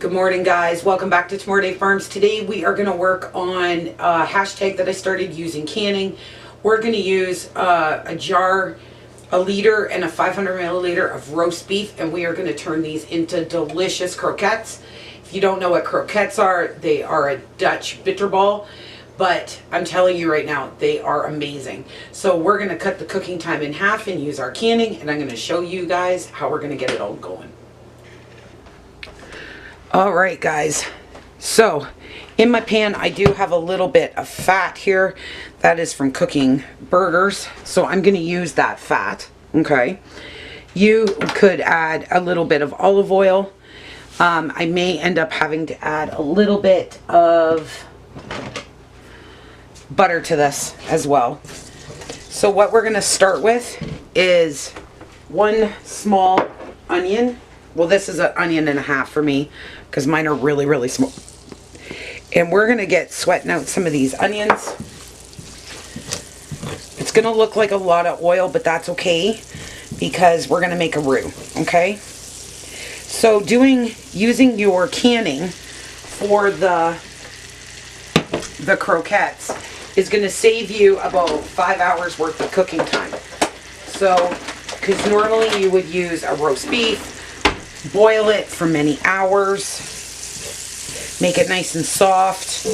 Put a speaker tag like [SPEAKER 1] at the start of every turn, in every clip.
[SPEAKER 1] Good morning, guys. Welcome back to Tomorrowaday Farms. Today we are going to work on a hashtag that I started using canning. We're going to use a jar, a liter, and a 500 milliliter of roast beef, and we are going to turn these into delicious croquettes. If you don't know what croquettes are, they are a Dutch bitterball, but I'm telling you right now, they are amazing. So we're going to cut the cooking time in half and use our canning, and I'm going to show you guys how we're going to get it all going. Alright guys, so in my pan I do have a little bit of fat here. That is from cooking burgers, so I'm going to use that fat. Okay, you could add a little bit of olive oil. I may end up having to add a little bit of butter to this as well. So what we're going to start with is one small onion. Well, this is an onion and a half for me because mine are really small. And we're going to get sweating out some of these onions. It's going to look like a lot of oil, but that's okay because we're going to make a roux, okay? So using your canning for the croquettes is going to save you about 5 hours worth of cooking time. So, because normally you would use a roast beef, boil it for many hours, make it nice and soft.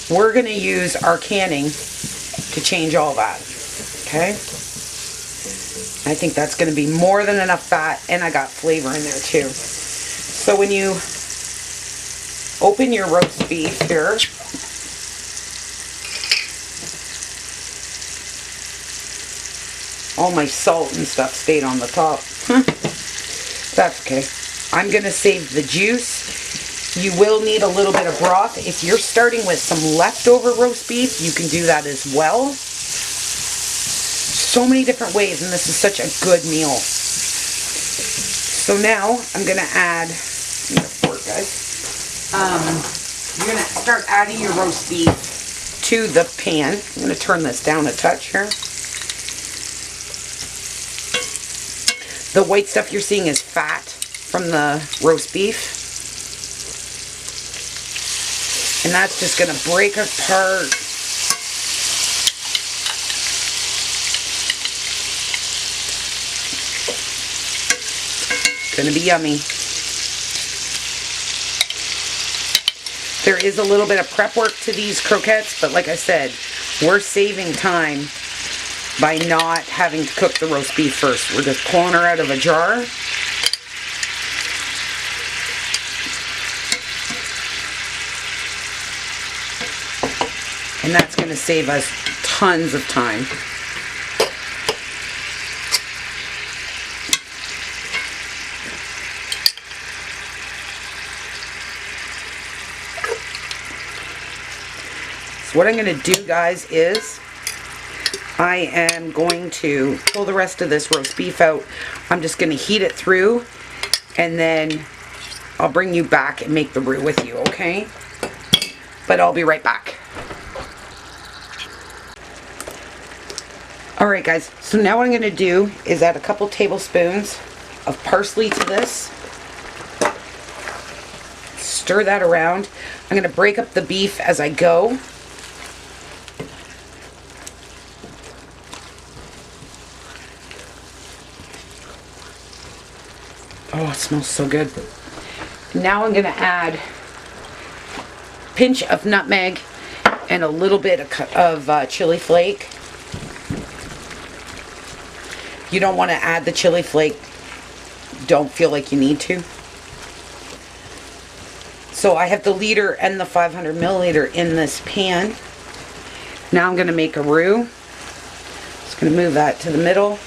[SPEAKER 1] We're going to use our canning to change all that, okay? I think that's going to be more than enough fat, and I got flavor in there too. So when you open your roast beef here, all my salt and stuff stayed on the top. That's okay. I'm going to save the juice. You will need a little bit of broth. If you're starting with some leftover roast beef, you can do that as well. So many different ways, and this is such a good meal. So now I'm going to add, fork, guys. You're going to start adding your roast beef to the pan. I'm going to turn this down a touch here. The white stuff you're seeing is fat from the roast beef. And that's just going to break apart. It's going to be yummy. There is a little bit of prep work to these croquettes, but like I said, we're saving time by not having to cook the roast beef first. We're just pulling her out of a jar. And that's going to save us tons of time. So what I'm going to do, guys, is I am going to pull the rest of this roast beef out. I'm just going to heat it through, and then I'll bring you back and make the roux with you, okay? But I'll be right back. Alright guys, so now what I'm going to do is add a couple tablespoons of parsley to this. Stir that around. I'm going to break up the beef as I go. Oh, it smells so good. Now I'm going to add a pinch of nutmeg and a little bit of chili flake. You don't want to add the chili flake. Don't feel like you need to. So I have the liter and the 500 milliliter in this pan. Now I'm going to make a roux. Just going to move that to the middle.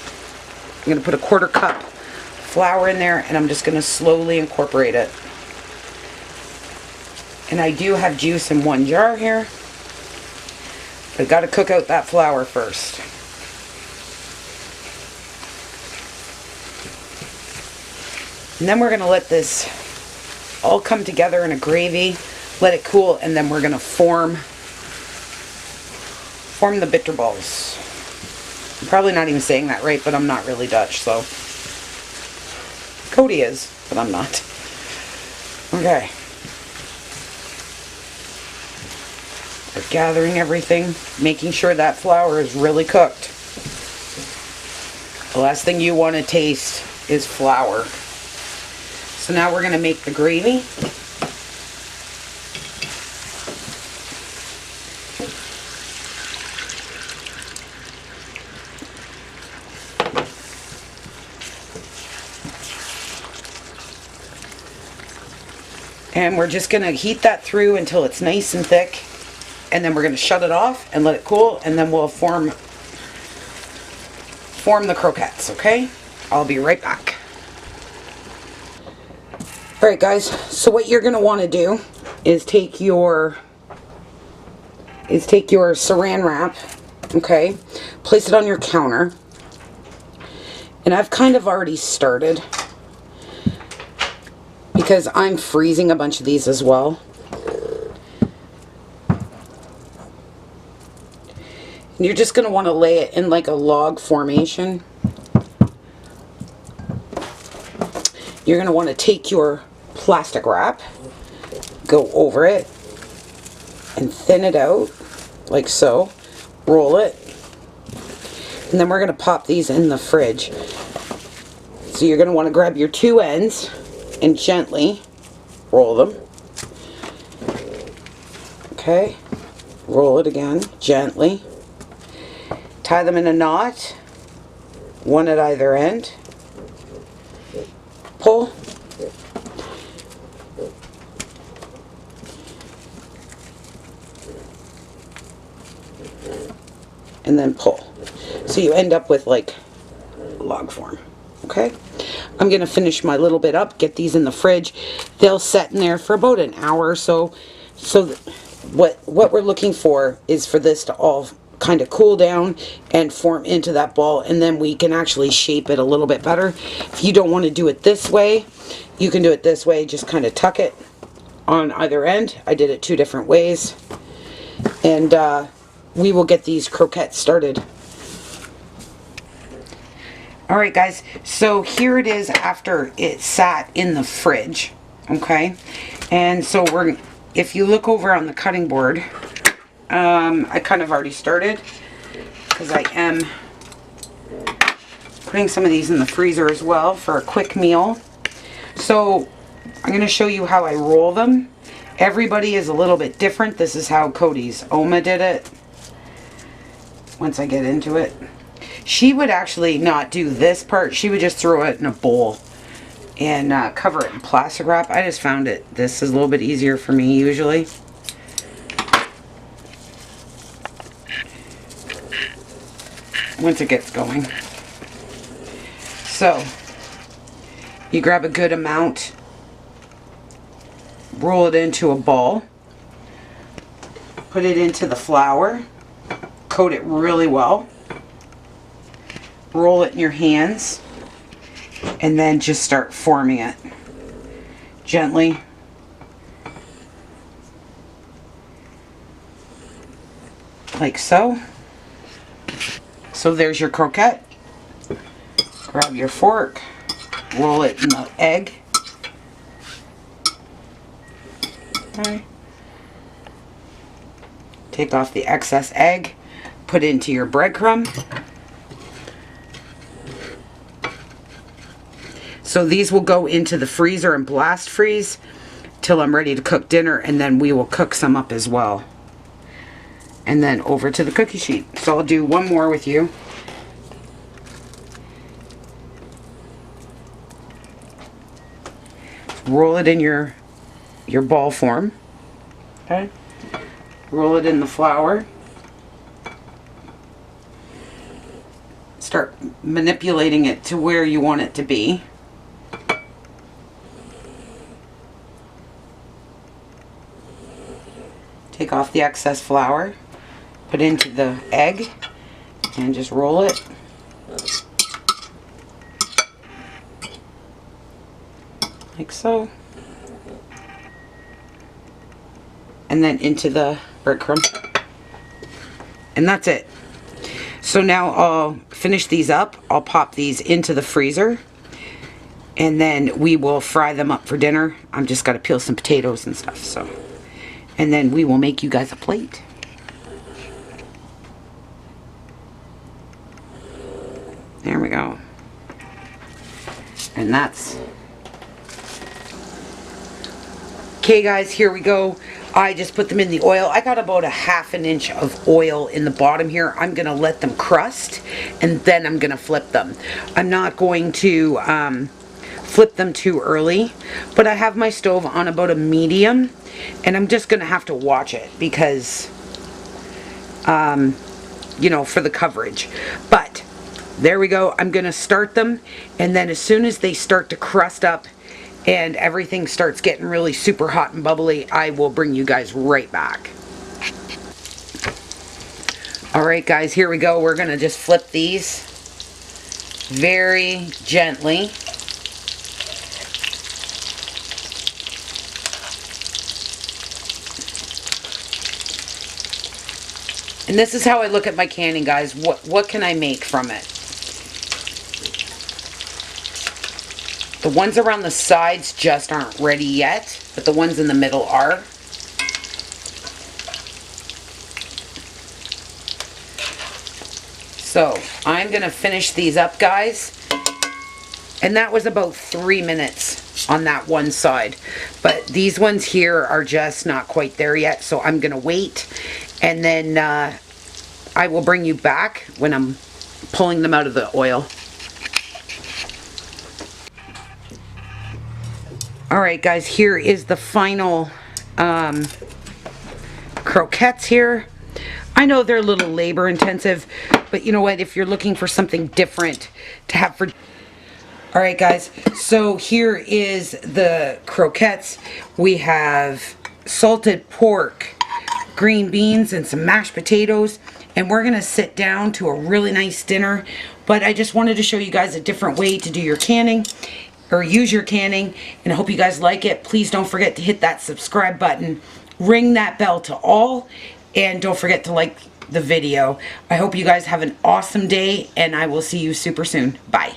[SPEAKER 1] I'm going to put a 1/4 cup flour in there, and I'm just going to slowly incorporate it. And I do have juice in one jar here. But got to cook out that flour first. And then we're going to let this all come together in a gravy, let it cool, and then we're going to form the bitter balls. I'm probably not even saying that right, but I'm not really Dutch, so. Cody is, but I'm not. Okay. gathering everything, making sure that flour is really cooked. The last thing you want to taste is flour. So now we're going to make the gravy. And we're just going to heat that through until it's nice and thick. And then we're going to shut it off and let it cool. And then we'll form the croquettes, okay? I'll be right back. Alright guys, so what you're going to want to do is take your saran wrap, okay? Place it on your counter. And I've kind of already started, because I'm freezing a bunch of these as well. And you're just going to want to lay it in like a log formation. You're going to want to take your plastic wrap, go over it, and thin it out like so. Roll it. And then we're going to pop these in the fridge. So you're going to want to grab your two ends and gently roll them. Okay, roll it again, gently. Tie them in a knot, one at either end. Pull. And then pull. So you end up with like log form. Okay, I'm going to finish my little bit up, get these in the fridge. They'll set in there for about an hour or so. So what we're looking for is for this to all kind of cool down and form into that ball, and then we can actually shape it a little bit better. If you don't want to do it this way, you can do it this way. Just kind of tuck it on either end. I did it two different ways. And we will get these croquettes started. Alright guys, so here it is after it sat in the fridge, okay? And so if you look over on the cutting board, I kind of already started, because I am putting some of these in the freezer as well for a quick meal. So I'm going to show you how I roll them. Everybody is a little bit different. This is how Cody's Oma did it. Once I get into it. She would actually not do this part. She would just throw it in a bowl and cover it in plastic wrap. I just found this is a little bit easier for me usually. Once it gets going. So, you grab a good amount, roll it into a ball, put it into the flour, coat it really well. Roll it in your hands, and then just start forming it gently. Like so. So there's your croquette. Grab your fork, roll it in the egg. Okay. Take off the excess egg, put it into your breadcrumb. So these will go into the freezer and blast freeze till I'm ready to cook dinner, and then we will cook some up as well. And then over to the cookie sheet. So I'll do one more with you. Roll it in your ball form. Okay. Roll it in the flour. Start manipulating it to where you want it to be. Take off the excess flour, put into the egg, and just roll it. Like so. And then into the breadcrumb. And that's it. So now I'll finish these up. I'll pop these into the freezer. And then we will fry them up for dinner. I'm just got to peel some potatoes and stuff, so. And then we will make you guys a plate. There we go. And that's... Okay guys, here we go. I just put them in the oil. I got about a ½ an inch of oil in the bottom here. I'm going to let them crust and then I'm going to flip them. I'm not going to flip them too early, but I have my stove on about a medium and I'm just going to have to watch it because, you know, for the coverage. But there we go. I'm going to start them, and then as soon as they start to crust up and everything starts getting really super hot and bubbly, I will bring you guys right back. Alright guys, here we go. We're going to just flip these very gently. And this is how I look at my canning, guys. What can I make from it? The ones around the sides just aren't ready yet, but the ones in the middle are. So, I'm going to finish these up, guys. And that was about 3 minutes on that one side. But these ones here are just not quite there yet, so I'm going to wait. And then I will bring you back when I'm pulling them out of the oil. Alright guys, here is the final croquettes here. I know they're a little labor intensive, but you know what, if you're looking for something different to have for... Alright guys, so here is the croquettes. We have salted pork, green beans, and some mashed potatoes. And we're going to sit down to a really nice dinner. But I just wanted to show you guys a different way to do your canning, or use your canning, and I hope you guys like it. Please don't forget to hit that subscribe button, ring that bell to all, and don't forget to like the video. I hope you guys have an awesome day, and I will see you super soon. Bye.